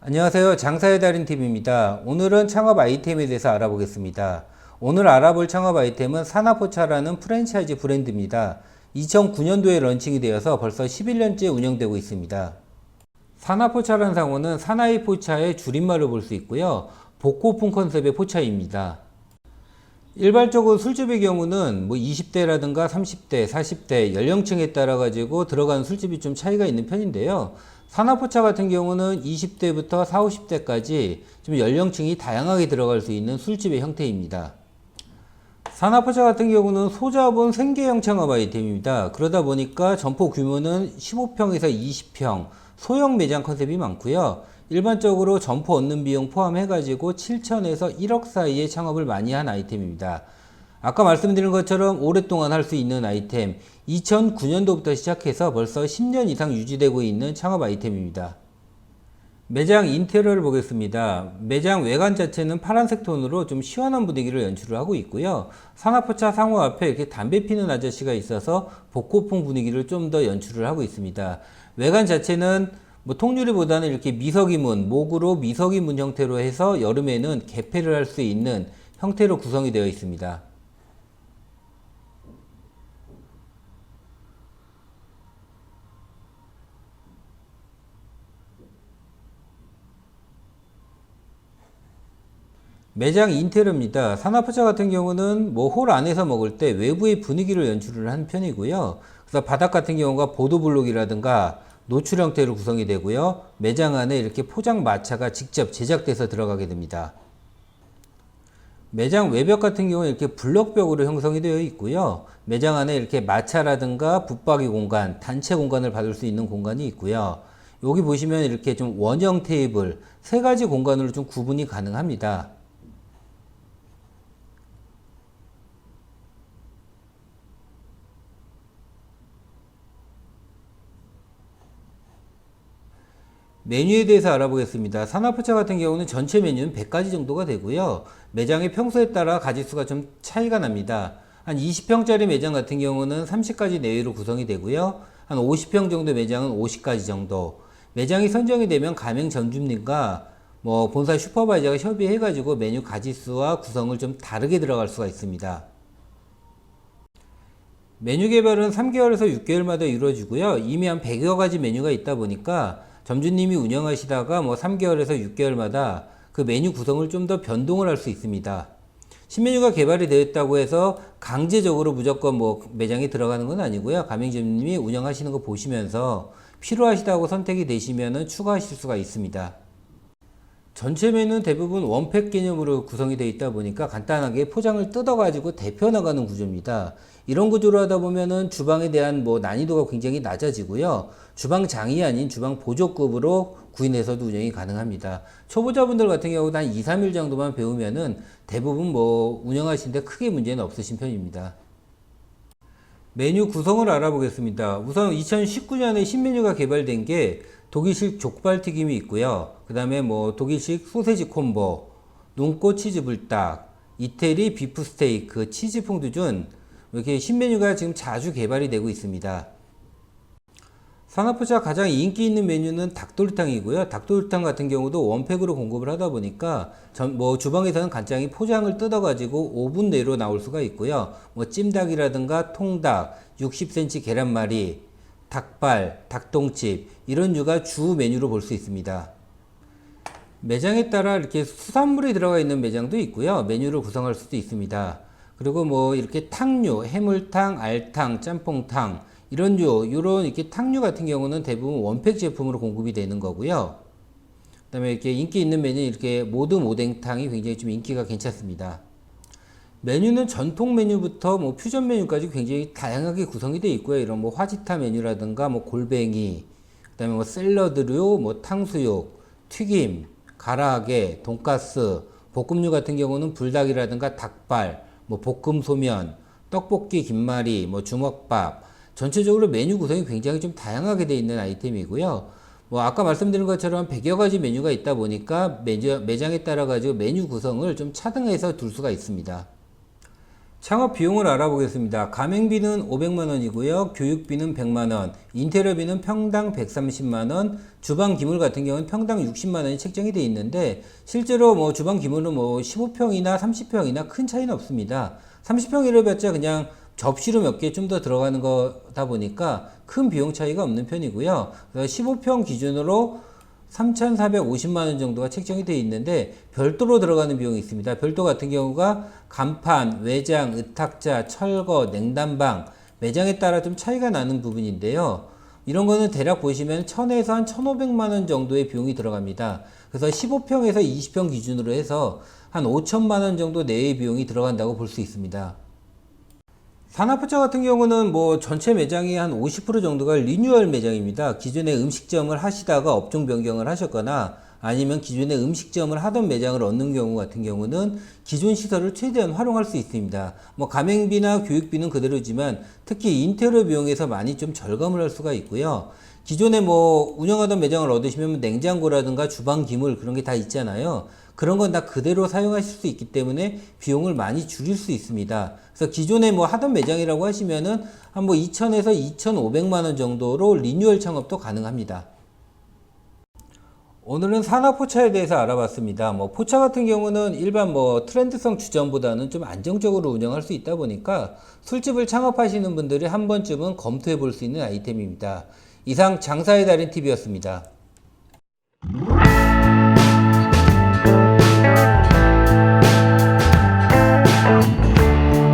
안녕하세요. 장사의 달인TV입니다. 오늘은 창업 아이템에 대해서 알아보겠습니다. 오늘 알아볼 창업 아이템은 사나포차라는 프랜차이즈 브랜드입니다. 2009년도에 런칭이 되어서 벌써 11년째 운영되고 있습니다. 사나포차라는 상호는 사나이 포차의 줄임말로 볼 수 있고요. 복고풍 컨셉의 포차입니다. 일반적으로 술집의 경우는 20대라든가 30대, 40대 연령층에 따라 가지고 들어가는 술집이 좀 차이가 있는 편인데요. 사나포차 같은 경우는 20대부터 40, 50대까지 좀 연령층이 다양하게 들어갈 수 있는 술집의 형태입니다. 사나포차 같은 경우는 소자본 생계형 창업 아이템입니다. 그러다 보니까 점포 규모는 15평에서 20평, 소형 매장 컨셉이 많고요. 일반적으로 점포 얻는 비용 포함해가지고 7천에서 1억 사이의 창업을 많이 한 아이템입니다. 아까 말씀드린 것처럼 오랫동안 할 수 있는 아이템, 2009년도부터 시작해서 벌써 10년 이상 유지되고 있는 창업 아이템입니다. 매장 인테리어를 보겠습니다. 매장 외관 자체는 파란색 톤으로 좀 시원한 분위기를 연출을 하고 있고요. 사나포차 상호 앞에 이렇게 담배 피는 아저씨가 있어서 복고풍 분위기를 좀 더 연출을 하고 있습니다. 외관 자체는 통유리보다는 이렇게 미석이문, 목으로 미석이문 형태로 해서 여름에는 개폐를 할 수 있는 형태로 구성이 되어 있습니다. 매장 인테리어입니다. 사나포차 같은 경우는 홀 안에서 먹을 때 외부의 분위기를 연출을 한 편이고요. 그래서 바닥 같은 경우가 보도블록이라든가 노출 형태로 구성이 되고요. 매장 안에 이렇게 포장 마차가 직접 제작돼서 들어가게 됩니다. 매장 외벽 같은 경우는 이렇게 블럭벽으로 형성이 되어 있고요. 매장 안에 이렇게 마차라든가 붙박이 공간, 단체 공간을 받을 수 있는 공간이 있고요. 여기 보시면 이렇게 좀 원형 테이블, 세 가지 공간으로 좀 구분이 가능합니다. 메뉴에 대해서 알아보겠습니다. 사나포차 같은 경우는 전체 메뉴는 100가지 정도가 되고요. 매장의 평소에 따라 가짓수가 좀 차이가 납니다. 한 20평짜리 매장 같은 경우는 30가지 내외로 구성이 되고요. 한 50평 정도 매장은 50가지 정도. 매장이 선정이 되면 가맹 전주님과 본사 슈퍼바이저가 협의해가지고 메뉴 가짓수와 구성을 좀 다르게 들어갈 수가 있습니다. 메뉴 개발은 3개월에서 6개월마다 이루어지고요. 이미 한 100여 가지 메뉴가 있다 보니까 점주님이 운영하시다가 3개월에서 6개월마다 그 메뉴 구성을 좀 더 변동을 할 수 있습니다. 신메뉴가 개발이 되었다고 해서 강제적으로 무조건 매장에 들어가는 건 아니고요. 가맹점님이 운영하시는 거 보시면서 필요하시다고 선택이 되시면 추가하실 수가 있습니다. 전체 메뉴는 대부분 원팩 개념으로 구성이 되어 있다 보니까 간단하게 포장을 뜯어 가지고 데펴 나가는 구조입니다. 이런 구조로 하다 보면은 주방에 대한 난이도가 굉장히 낮아지고요. 주방장이 아닌 주방 보조급으로 구인해서도 운영이 가능합니다. 초보자분들 같은 경우도 한 2, 3일 정도만 배우면은 대부분 운영하시는데 크게 문제는 없으신 편입니다. 메뉴 구성을 알아보겠습니다. 우선 2019년에 신메뉴가 개발된 게 독일식 족발튀김이 있고요. 그 다음에 독일식 소세지 콤보, 눈꽃 치즈 불닭, 이태리 비프 스테이크, 치즈 퐁듀준, 이렇게 신메뉴가 지금 자주 개발이 되고 있습니다. 사나포차 가장 인기 있는 메뉴는 닭도리탕이고요. 닭도리탕 같은 경우도 원팩으로 공급을 하다 보니까 주방에서는 간단히 포장을 뜯어 가지고 5분 내로 나올 수가 있고요. 찜닭이라든가 통닭, 60cm 계란말이, 닭발, 닭똥집 이런 류가 주 메뉴로 볼 수 있습니다. 매장에 따라 이렇게 수산물이 들어가 있는 매장도 있고요. 메뉴를 구성할 수도 있습니다. 그리고 이렇게 탕류, 해물탕, 알탕, 짬뽕탕 이런 이렇게 탕류 같은 경우는 대부분 원팩 제품으로 공급이 되는 거고요. 그 다음에 이렇게 인기 있는 메뉴 이렇게 모듬 오뎅탕이 굉장히 좀 인기가 괜찮습니다. 메뉴는 전통 메뉴부터 퓨전 메뉴까지 굉장히 다양하게 구성이 되어 있고요. 이런 화지타 메뉴라든가 골뱅이, 그 다음에 샐러드류, 탕수육, 튀김, 가라아게, 돈가스, 볶음류 같은 경우는 불닭이라든가 닭발, 볶음 소면, 떡볶이, 김말이, 주먹밥. 전체적으로 메뉴 구성이 굉장히 좀 다양하게 되어 있는 아이템이고요. 아까 말씀드린 것처럼 100여 가지 메뉴가 있다 보니까 매장에 따라 가지고 메뉴 구성을 좀 차등해서 둘 수가 있습니다. 창업 비용을 알아보겠습니다. 가맹비는 500만 원이고요. 교육비는 100만 원, 인테리어비는 평당 130만 원, 주방 기물 같은 경우는 평당 60만 원이 책정이 되어 있는데 실제로 뭐 주방 기물은 뭐 15평이나 30평이나 큰 차이는 없습니다. 30평이라 봤자 그냥 접시로 몇 개 좀 더 들어가는 거다 보니까 큰 비용 차이가 없는 편이고요. 그래서 15평 기준으로 3,450만 원 정도가 책정이 되어 있는데 별도로 들어가는 비용이 있습니다. 별도 같은 경우가 간판, 외장, 의탁자, 철거, 냉난방, 매장에 따라 좀 차이가 나는 부분인데요. 이런 거는 대략 보시면 1,000에서 한 1,500만 원 정도의 비용이 들어갑니다. 그래서 15평에서 20평 기준으로 해서 한 5천만 원 정도 내의 비용이 들어간다고 볼 수 있습니다. 산업포차 같은 경우는 뭐 전체 매장이 한 50% 정도가 리뉴얼 매장입니다. 기존에 음식점을 하시다가 업종 변경을 하셨거나 아니면 기존에 음식점을 하던 매장을 얻는 경우 같은 경우는 기존 시설을 최대한 활용할 수 있습니다. 뭐 가맹비나 교육비는 그대로지만 특히 인테리어 비용에서 많이 좀 절감을 할 수가 있고요. 기존에 뭐 운영하던 매장을 얻으시면 냉장고라든가 주방 기물 그런 게 다 있잖아요. 그런 건 다 그대로 사용하실 수 있기 때문에 비용을 많이 줄일 수 있습니다. 그래서 기존에 뭐 하던 매장이라고 하시면은 한 뭐 2,000에서 2,500만 원 정도로 리뉴얼 창업도 가능합니다. 오늘은 산업포차에 대해서 알아봤습니다. 뭐 포차 같은 경우는 일반 뭐 트렌드성 주점보다는 좀 안정적으로 운영할 수 있다 보니까 술집을 창업하시는 분들이 한 번쯤은 검토해 볼 수 있는 아이템입니다. 이상 장사의 달인 TV였습니다.